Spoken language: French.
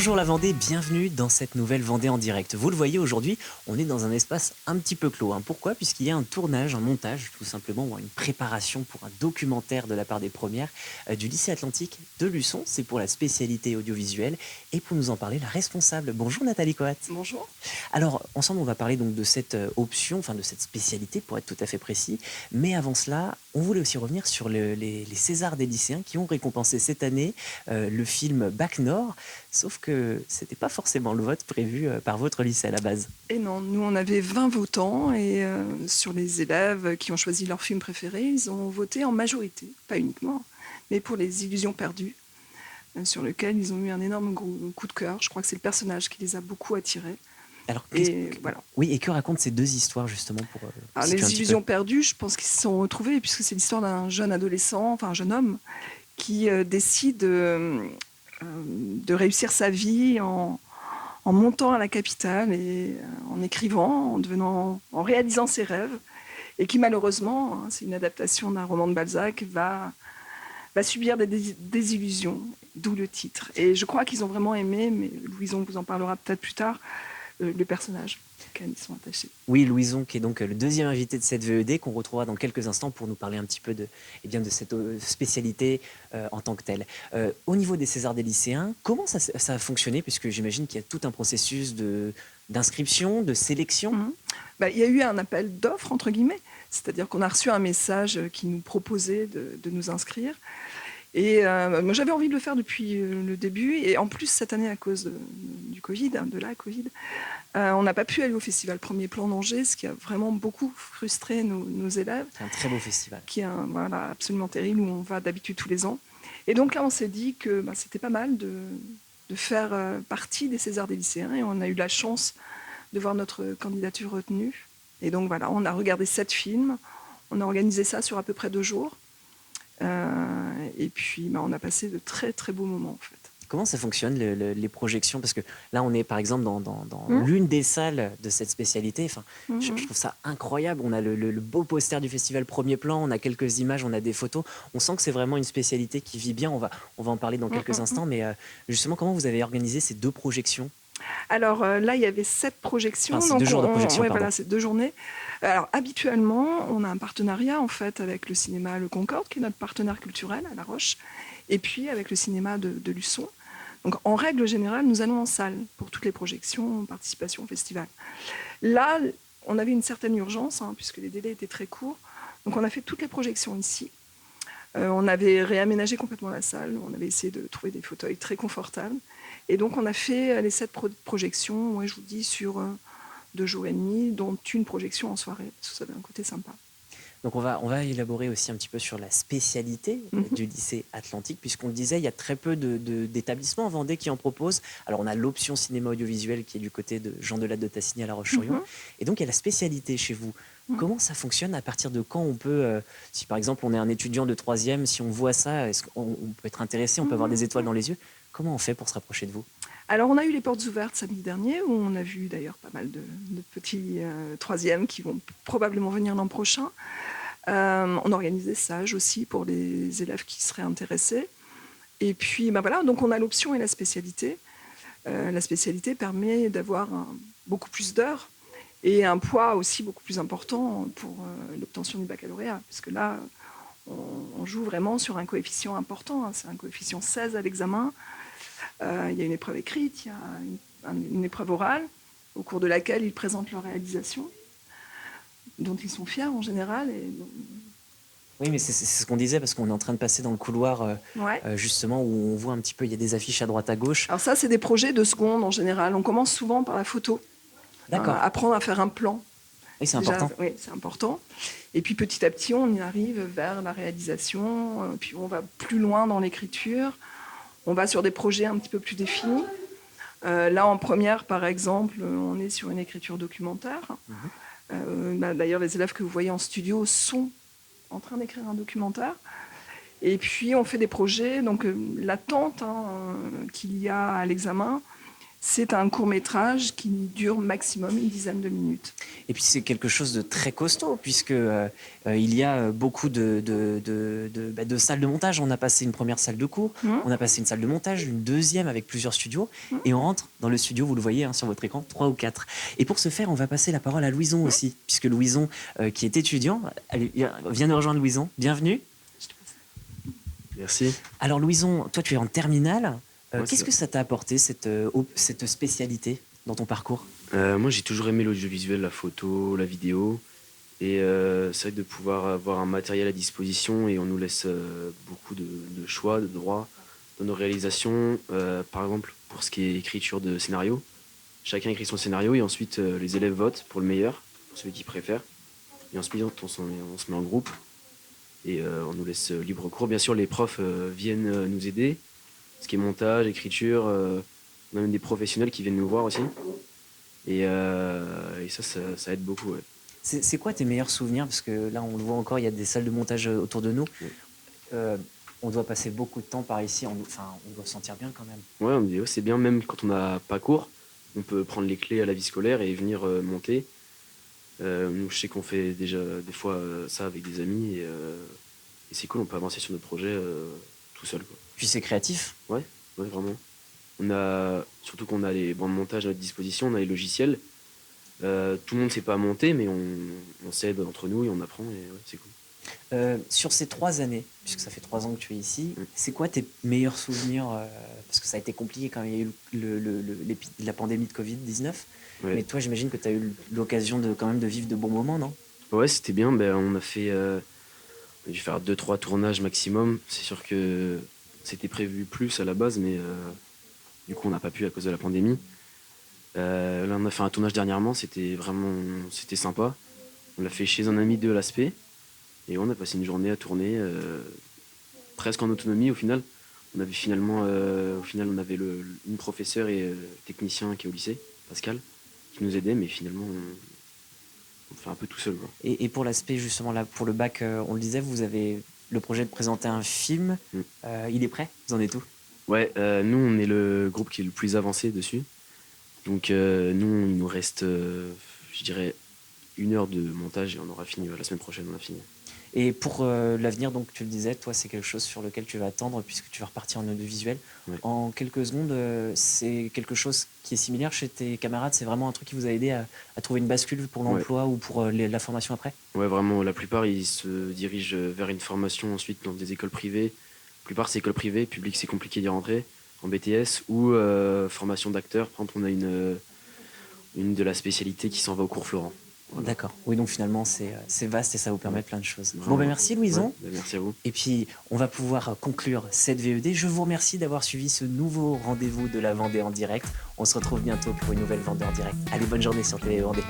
Bonjour la Vendée, bienvenue dans cette nouvelle Vendée en direct. Vous le voyez aujourd'hui, on est dans un espace un petit peu clos. Pourquoi? Puisqu'il y a un tournage, un montage tout simplement, ou une préparation pour un documentaire de la part des premières du lycée Atlantique de Luçon. C'est pour la spécialité audiovisuelle. Et pour nous en parler, la responsable. Bonjour Nathalie Coat. Bonjour. Alors, ensemble, on va parler donc de cette option, enfin de cette spécialité pour être tout à fait précis. Mais avant cela, on voulait aussi revenir sur les Césars des lycéens qui ont récompensé cette année le film Bac Nord. Sauf que c'était pas forcément le vote prévu par votre lycée à la base. Et non, nous on avait 20 votants et sur les élèves qui ont choisi leur film préféré, ils ont voté en majorité, pas uniquement, mais pour Les Illusions perdues, sur lequel ils ont eu un énorme coup de cœur. Je crois que c'est le personnage qui les a beaucoup attirés. Alors, Et voilà. oui, et que racontent ces deux histoires justement pour Alors, situer un Les petit Illusions peu. perdues, je pense qu'ils se sont retrouvés puisque c'est l'histoire d'un jeune adolescent, enfin un jeune homme, qui décide de réussir sa vie en montant à la capitale et en écrivant, en réalisant ses rêves, et qui malheureusement, hein, c'est une adaptation d'un roman de Balzac, va subir des désillusions, d'où le titre. Et je crois qu'ils ont vraiment aimé, mais Louison vous en parlera peut-être plus tard, le personnage auquel ils sont attachés. Oui, Louison, qui est donc le deuxième invité de cette VED, qu'on retrouvera dans quelques instants pour nous parler un petit peu de, eh bien, de cette spécialité en tant que telle. Au niveau des Césars des lycéens, comment ça a fonctionné? Puisque j'imagine qu'il y a tout un processus d'inscription, de sélection. Il y a eu un appel d'offres, entre guillemets, c'est-à-dire qu'on a reçu un message qui nous proposait de nous inscrire. Et moi, j'avais envie de le faire depuis le début. Et en plus, cette année, à cause du Covid, de la Covid, on n'a pas pu aller au festival Premier Plan d'Angers, ce qui a vraiment beaucoup frustré nos élèves. C'est un très beau festival. Qui est absolument terrible, où on va d'habitude tous les ans. Et donc là, on s'est dit que c'était pas mal de faire partie des Césars des lycéens. Et on a eu la chance de voir notre candidature retenue. Et donc voilà, on a regardé 7 films. On a organisé ça sur à peu près 2 jours. Et puis, on a passé de très, très beaux moments, en fait. Comment ça fonctionne, les projections? Parce que là, on est par exemple dans l'une des salles de cette spécialité. Enfin, je trouve ça incroyable. On a le beau poster du festival Premier Plan, on a quelques images, on a des photos. On sent que c'est vraiment une spécialité qui vit bien. On va en parler dans quelques instants. Mais justement, comment vous avez organisé ces 2 projections? Alors là, il y avait 7 projections. Enfin, c'est 2 jours de projection, pardon. Voilà, c'est 2 journées. Alors habituellement, on a un partenariat en fait avec le cinéma Le Concorde, qui est notre partenaire culturel à La Roche, et puis avec le cinéma de Luçon. Donc en règle générale, nous allons en salle pour toutes les projections, participation au festival. Là, on avait une certaine urgence, puisque les délais étaient très courts. Donc on a fait toutes les projections ici. On avait réaménagé complètement la salle, on avait essayé de trouver des fauteuils très confortables. Et donc on a fait les 7 projections, ouais, je vous dis, sur 2 jours et demi, dont une projection en soirée, parce que ça avait un côté sympa. Donc on va élaborer aussi un petit peu sur la spécialité du lycée Atlantique, puisqu'on le disait, il y a très peu d'établissements en Vendée qui en proposent. Alors on a l'option cinéma audiovisuel qui est du côté de Jean Delatte de Tassigny à La Roche-sur-Yon. Et donc il y a la spécialité chez vous. Comment ça fonctionne? À partir de quand on peut, si par exemple on est un étudiant de 3e, si on voit ça, est-ce qu'on peut être intéressé, on peut avoir des étoiles dans les yeux? Comment on fait pour se rapprocher de vous? Alors on a eu les portes ouvertes samedi dernier, où on a vu d'ailleurs pas mal de petits 3e qui vont probablement venir l'an prochain. On organise des stages aussi pour les élèves qui seraient intéressés. Et puis voilà, donc on a l'option et la spécialité. La spécialité permet d'avoir beaucoup plus d'heures et un poids aussi beaucoup plus important pour l'obtention du baccalauréat, puisque là, on joue vraiment sur un coefficient important. C'est un coefficient 16 à l'examen. Il y a une épreuve écrite, il y a une épreuve orale, au cours de laquelle ils présentent leur réalisation, dont ils sont fiers en général. Oui, mais c'est ce qu'on disait, parce qu'on est en train de passer dans le couloir, justement, où on voit un petit peu, il y a des affiches à droite à gauche. Alors ça, c'est des projets de seconde en général. On commence souvent par la photo. D'accord. Apprendre à faire un plan. Oui, c'est important. Oui, c'est important. Et puis petit à petit, on y arrive vers la réalisation, puis on va plus loin dans l'écriture. On va sur des projets un petit peu plus définis. Là, en première, par exemple, on est sur une écriture documentaire. D'ailleurs, les élèves que vous voyez en studio sont en train d'écrire un documentaire. Et puis, on fait des projets. Donc, l'attente qu'il y a à l'examen, C'est un court-métrage qui dure maximum une dizaine de minutes. Et puis c'est quelque chose de très costaud, puisque il y a beaucoup de salles de montage. On a passé une première salle de cours, on a passé une salle de montage, une deuxième avec plusieurs studios, et on rentre dans le studio, vous le voyez sur votre écran, 3 ou 4. Et pour ce faire, on va passer la parole à Louison aussi, puisque Louison, qui est étudiant, vient de rejoindre Louison. Bienvenue. Merci. Alors Louison, toi tu es en terminale. Ouais, Qu'est-ce que ça t'a apporté, cette spécialité dans ton parcours? Moi, j'ai toujours aimé l'audiovisuel, la photo, la vidéo. Et c'est vrai que de pouvoir avoir un matériel à disposition et on nous laisse beaucoup de choix, de droits dans nos réalisations. Par exemple, pour ce qui est écriture de scénario, chacun écrit son scénario et ensuite les élèves votent pour le meilleur, pour celui qu'ils préfèrent. Et ensuite, on se met en groupe et on nous laisse libre cours. Bien sûr, les profs viennent nous aider. Ce qui est montage, écriture, on a même des professionnels qui viennent nous voir aussi. Et ça aide beaucoup. Ouais. C'est quoi tes meilleurs souvenirs? Parce que là, on le voit encore, il y a des salles de montage autour de nous. On doit passer beaucoup de temps par ici. On doit se sentir bien quand même. Ouais, on me dit, ouais, c'est bien, même quand on n'a pas cours, on peut prendre les clés à la vie scolaire et venir monter. Nous, je sais qu'on fait déjà des fois ça avec des amis et c'est cool, on peut avancer sur notre projet tout seul, quoi. Puis c'est créatif. Ouais, vraiment. Surtout qu'on a les bancs de montage à notre disposition, on a les logiciels. Tout le monde ne sait pas monter, mais on s'aide entre nous et on apprend, et ouais, c'est cool. Sur ces 3 années, puisque ça fait 3 ans que tu es ici, c'est quoi tes meilleurs souvenirs? Parce que ça a été compliqué quand il y a eu la pandémie de Covid-19. Ouais. Mais toi, j'imagine que tu as eu l'occasion quand même de vivre de bons moments, non? Ouais, c'était bien. On a dû faire 2-3 tournages maximum. C'est sûr que c'était prévu plus à la base, mais du coup, on n'a pas pu à cause de la pandémie. Là, on a fait un tournage dernièrement, c'était sympa. On l'a fait chez un ami de l'Aspect et on a passé une journée à tourner presque en autonomie au final. Au final, on avait une professeure et technicien qui est au lycée, Pascal, qui nous aidait, mais finalement, on fait un peu tout seul, quoi. Et pour l'aspect, justement, là, pour le bac, on le disait, vous avez le projet de présenter un film. Il est prêt? Vous en êtes où? Ouais, nous, on est le groupe qui est le plus avancé dessus. Donc, nous, il nous reste, je dirais, 1 heure de montage et on aura fini. La semaine prochaine, on a fini. Et pour l'avenir, donc tu le disais, toi, c'est quelque chose sur lequel tu vas attendre puisque tu vas repartir en audiovisuel. Ouais. En quelques secondes, c'est quelque chose qui est similaire chez tes camarades? C'est vraiment un truc qui vous a aidé à trouver une bascule pour l'emploi ou pour la formation après? Ouais, vraiment, la plupart, ils se dirigent vers une formation ensuite dans des écoles privées. La plupart, c'est écoles privées, publiques, c'est compliqué d'y rentrer, en BTS ou formation d'acteur. Par exemple, on a une de la spécialité qui s'en va au cours Florent. Voilà. D'accord. Oui, donc finalement, c'est vaste et ça vous permet plein de choses. Vraiment. Bon, merci Louison. Ouais, merci à vous. Et puis, on va pouvoir conclure cette VED. Je vous remercie d'avoir suivi ce nouveau rendez-vous de la Vendée en direct. On se retrouve bientôt pour une nouvelle Vendée en direct. Allez, bonne journée sur TV Vendée.